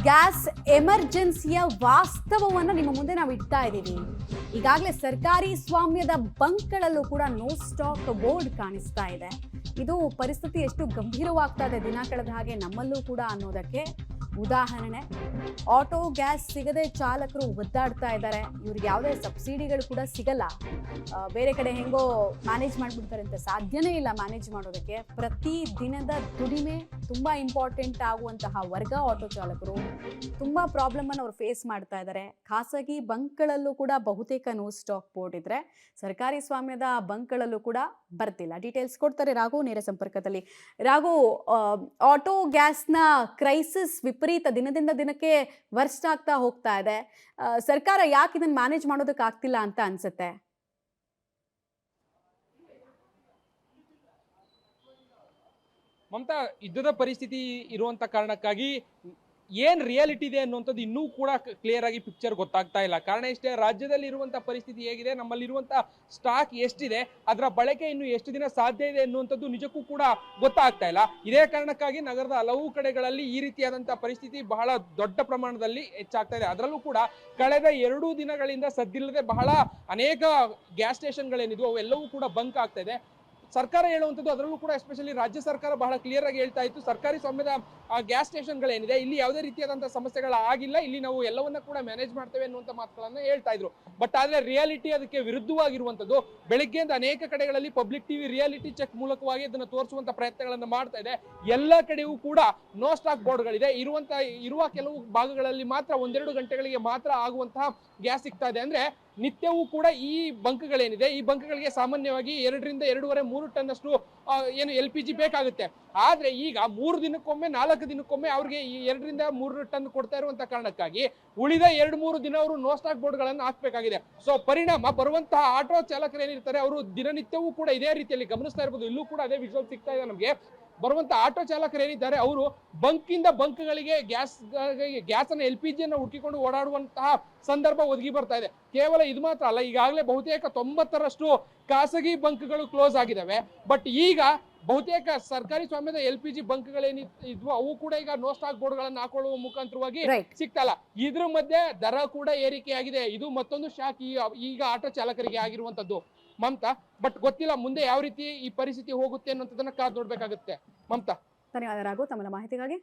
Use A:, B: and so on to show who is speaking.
A: Gas ಎಮರ್ಜೆನ್ಸಿಯ ವಾಸ್ತವವನ್ನು ನಿಮ್ಮ ಮುಂದೆ ನಾವು ಇಡ್ತಾ ಇದ್ದೀವಿ. ಈಗಾಗಲೇ ಸರ್ಕಾರಿ ಸ್ವಾಮ್ಯದ ಬಂಕ್ಗಳಲ್ಲೂ ಕೂಡ ನೋ ಸ್ಟಾಕ್ ಬೋರ್ಡ್ ಕಾಣಿಸ್ತಾ ಇದೆ. ಇದು ಪರಿಸ್ಥಿತಿ ಎಷ್ಟು ಗಂಭೀರವಾಗ್ತಾ ಇದೆ ದಿನ ಕಳೆದ ಹಾಗೆ ನಮ್ಮಲ್ಲೂ ಕೂಡ ಅನ್ನೋದಕ್ಕೆ ಉದಾಹರಣೆ. ಆಟೋ ಗ್ಯಾಸ್ ಸಿಗದೆ ಚಾಲಕರು ಒದ್ದಾಡ್ತಾ ಇದ್ದಾರೆ. ಇವ್ರಿಗೆ ಯಾವುದೇ ಸಬ್ಸಿಡಿಗಳು ಕೂಡ ಸಿಗಲ್ಲ. ಬೇರೆ ಕಡೆ ಹೆಂಗೋ ಮ್ಯಾನೇಜ್ ಮಾಡಿಬಿಡ್ತಾರೆ ಅಂತ ಸಾಧ್ಯನೇ ಇಲ್ಲ ಮ್ಯಾನೇಜ್ ಮಾಡೋದಕ್ಕೆ. ಪ್ರತಿ ದಿನದ ದುಡಿಮೆ ತುಂಬ ಇಂಪಾರ್ಟೆಂಟ್ ಆಗುವಂತಹ ವರ್ಗ ಆಟೋ ಚಾಲಕರು ತುಂಬ ಪ್ರಾಬ್ಲಮನ್ನು ಅವ್ರು ಫೇಸ್ ಮಾಡ್ತಾ ಇದ್ದಾರೆ. ಖಾಸಗಿ ಬಂಕ್ಗಳಲ್ಲೂ ಕೂಡ ಬಹುತೇಕ ನೋ ಸ್ಟಾಕ್ ಬೋರ್ಡ್ ಇದ್ರೆ ಸರ್ಕಾರಿ ಸ್ವಾಮ್ಯದ ಬಂಕ್ಗಳಲ್ಲೂ ಕೂಡ ಬರ್ತಿಲ್ಲ. ಡೀಟೇಲ್ಸ್ ಕೊಡ್ತಾರೆ ರಾಘು ನೇರ ಸಂಪರ್ಕದಲ್ಲಿ. ರಾಘು, ಆಟೋ ಗ್ಯಾಸ್ನ ಕ್ರೈಸಿಸ್ ವಿಪರೀತ ದಿನದಿಂದ ದಿನಕ್ಕೆ ವರ್ಸ್ಟ್ ಆಗ್ತಾ ಹೋಗ್ತಾ ಇದೆ. ಸರ್ಕಾರ ಯಾಕೆ ಇದನ್ನ ಮ್ಯಾನೇಜ್ ಮಾಡೋದಕ್ಕೆ ಆಗ್ತಿಲ್ಲ ಅಂತ ಅನ್ಸುತ್ತೆ?
B: ಮಮತಾ, ಯುದ್ಧದ ಪರಿಸ್ಥಿತಿ ಇರುವಂತ ಕಾರಣಕ್ಕಾಗಿ ಏನ್ ರಿಯಾಲಿಟಿ ಇದೆ ಅನ್ನುವಂಥದ್ದು ಇನ್ನೂ ಕೂಡ ಕ್ಲಿಯರ್ ಆಗಿ ಪಿಕ್ಚರ್ ಗೊತ್ತಾಗ್ತಾ ಇಲ್ಲ. ಕಾರಣ ಇಷ್ಟೇ, ರಾಜ್ಯದಲ್ಲಿ ಇರುವಂತಹ ಪರಿಸ್ಥಿತಿ ಹೇಗಿದೆ, ನಮ್ಮಲ್ಲಿರುವಂತಹ ಸ್ಟಾಕ್ ಎಷ್ಟಿದೆ, ಅದರ ಬಳಕೆ ಇನ್ನು ಎಷ್ಟು ದಿನ ಸಾಧ್ಯ ಇದೆ ಅನ್ನುವಂಥದ್ದು ನಿಜಕ್ಕೂ ಕೂಡ ಗೊತ್ತಾಗ್ತಾ ಇಲ್ಲ. ಇದೇ ಕಾರಣಕ್ಕಾಗಿ ನಗರದ ಹಲವು ಕಡೆಗಳಲ್ಲಿ ಈ ರೀತಿಯಾದಂತಹ ಪರಿಸ್ಥಿತಿ ಬಹಳ ದೊಡ್ಡ ಪ್ರಮಾಣದಲ್ಲಿ ಹೆಚ್ಚಾಗ್ತಾ ಇದೆ. ಅದರಲ್ಲೂ ಕೂಡ ಕಳೆದ 2 ದಿನಗಳಿಂದ ಸದ್ದಿಲ್ಲದೆ ಬಹಳ ಅನೇಕ ಗ್ಯಾಸ್ ಸ್ಟೇಷನ್ಗಳೇನಿದ್ವು ಅವೆಲ್ಲವೂ ಕೂಡ ಬಂಕ್ ಆಗ್ತಾ ಇದೆ. ಸರ್ಕಾರ ಹೇಳುವಂಥದ್ದು, ಅದರಲ್ಲೂ ಕೂಡ ಎಸ್ಪೆಷಲಿ ರಾಜ್ಯ ಸರ್ಕಾರ ಬಹಳ ಕ್ಲಿಯರ್ ಆಗಿ ಹೇಳ್ತಾ ಇತ್ತು, ಸರ್ಕಾರಿ ಸ್ವಾಮ್ಯದ ಗ್ಯಾಸ್ ಸ್ಟೇಷನ್ಗಳೇನಿದೆ ಇಲ್ಲಿ ಯಾವುದೇ ರೀತಿಯಾದಂತಹ ಸಮಸ್ಯೆಗಳಾಗಿಲ್ಲ, ಇಲ್ಲಿ ನಾವು ಎಲ್ಲವನ್ನ ಕೂಡ ಮ್ಯಾನೇಜ್ ಮಾಡ್ತೇವೆ ಅನ್ನುವಂಥ ಮಾತುಗಳನ್ನ ಹೇಳ್ತಾ ಇದ್ರು. ಬಟ್ ಆದ್ರೆ ರಿಯಾಲಿಟಿ ಅದಕ್ಕೆ ವಿರುದ್ಧವಾಗಿರುವಂಥದ್ದು. ಬೆಳಿಗ್ಗೆಯಿಂದ ಅನೇಕ ಕಡೆಗಳಲ್ಲಿ ಪಬ್ಲಿಕ್ ಟಿವಿ ರಿಯಾಲಿಟಿ ಚೆಕ್ ಮೂಲಕವಾಗಿ ಅದನ್ನು ತೋರಿಸುವಂತ ಪ್ರಯತ್ನಗಳನ್ನು ಮಾಡ್ತಾ ಇದೆ. ಎಲ್ಲ ಕಡೆಯೂ ಕೂಡ ನೋ ಸ್ಟಾಕ್ ಬೋರ್ಡ್ಗಳಿದೆ. ಇರುವ ಕೆಲವು ಭಾಗಗಳಲ್ಲಿ ಮಾತ್ರ 1-2 ಗಂಟೆಗಳಿಗೆ ಮಾತ್ರ ಆಗುವಂತಹ ಗ್ಯಾಸ್ ಸಿಗ್ತಾ ಇದೆ. ಅಂದ್ರೆ ನಿತ್ಯವೂ ಕೂಡ ಈ ಬಂಕ್ಗಳೇನಿದೆ ಈ ಬಂಕ್ಗಳಿಗೆ ಸಾಮಾನ್ಯವಾಗಿ 2ರಿಂದ 2.5-3 ಟನ್ ಅಷ್ಟು ಏನು LPG ಬೇಕಾಗುತ್ತೆ. ಆದ್ರೆ ಈಗ 3 ದಿನಕ್ಕೊಮ್ಮೆ 4 ದಿನಕ್ಕೊಮ್ಮೆ ಅವ್ರಿಗೆ ಈ 2ರಿಂದ 3 ಟನ್ ಕೊಡ್ತಾ ಇರುವಂತ ಕಾರಣಕ್ಕಾಗಿ ಉಳಿದ 2-3 ದಿನ ಅವರು ನೋ ಸ್ಟಾಕ್ ಬೋರ್ಡ್ ಗಳನ್ನ ಹಾಕ್ಬೇಕಾಗಿದೆ. ಸೊ ಪರಿಣಾಮ ಬರುವಂತಹ ಆಟೋ ಚಾಲಕರು ಏನಿರ್ತಾರೆ ಅವರು ದಿನನಿತ್ಯವೂ ಕೂಡ ಇದೇ ರೀತಿಯಲ್ಲಿ ಗಮನಿಸ್ತಾ ಇರ್ಬೋದು. ಇಲ್ಲೂ ಕೂಡ ಅದೇ ವಿಜುವಲ್ ಸಿಗ್ತಾ ಇದೆ ನಮಗೆ. ಬರುವಂತ ಆಟೋ ಚಾಲಕರು ಏನಿದ್ದಾರೆ ಅವರು ಬಂಕಿಂದ ಬಂಕ್ಗಳಿಗೆ ಗ್ಯಾಸ್ ಅನ್ನು LPG ಅನ್ನು ಹುಡುಕಿಕೊಂಡು ಓಡಾಡುವಂತಹ ಸಂದರ್ಭ ಒದಗಿ ಬರ್ತಾ ಇದೆ. ಕೇವಲ ಇದು ಮಾತ್ರ ಅಲ್ಲ, ಈಗಾಗಲೇ ಬಹುತೇಕ 90ರಷ್ಟು ಖಾಸಗಿ ಬಂಕ್ಗಳು ಕ್ಲೋಸ್ ಆಗಿದ್ದಾವೆ. ಬಟ್ ಈಗ ಬಹುತೇಕ ಸರ್ಕಾರಿ ಸ್ವಾಮ್ಯದ LPG ಬಂಕ್ಗಳೇನಿದ್ವು ಅವು ಕೂಡ ಈಗ ನೋ ಸ್ಟಾಕ್ ಬೋರ್ಡ್ ಗಳನ್ನ ಹಾಕೊಳ್ಳುವ ಮುಖಾಂತರವಾಗಿ ಸಿಗ್ತಲ್ಲ. ಇದ್ರ ಮಧ್ಯೆ ದರ ಕೂಡ ಏರಿಕೆಯಾಗಿದೆ. ಇದು ಮತ್ತೊಂದು ಶಾಕ್ ಈಗ ಆಟೋ ಚಾಲಕರಿಗೆ ಆಗಿರುವಂತದ್ದು ಮಮತಾ. ಬಟ್ ಗೊತ್ತಿಲ್ಲ ಮುಂದೆ ಯಾವ ರೀತಿ ಈ ಪರಿಸ್ಥಿತಿ ಹೋಗುತ್ತೆ ಅನ್ನೋದನ್ನ ಕಾದು ನೋಡ್ಬೇಕಾಗುತ್ತೆ ಮಮತಾ.
A: ಧನ್ಯವಾದ ರಾಘು ತಮ್ಮ ಮಾಹಿತಿಗಾಗಿ.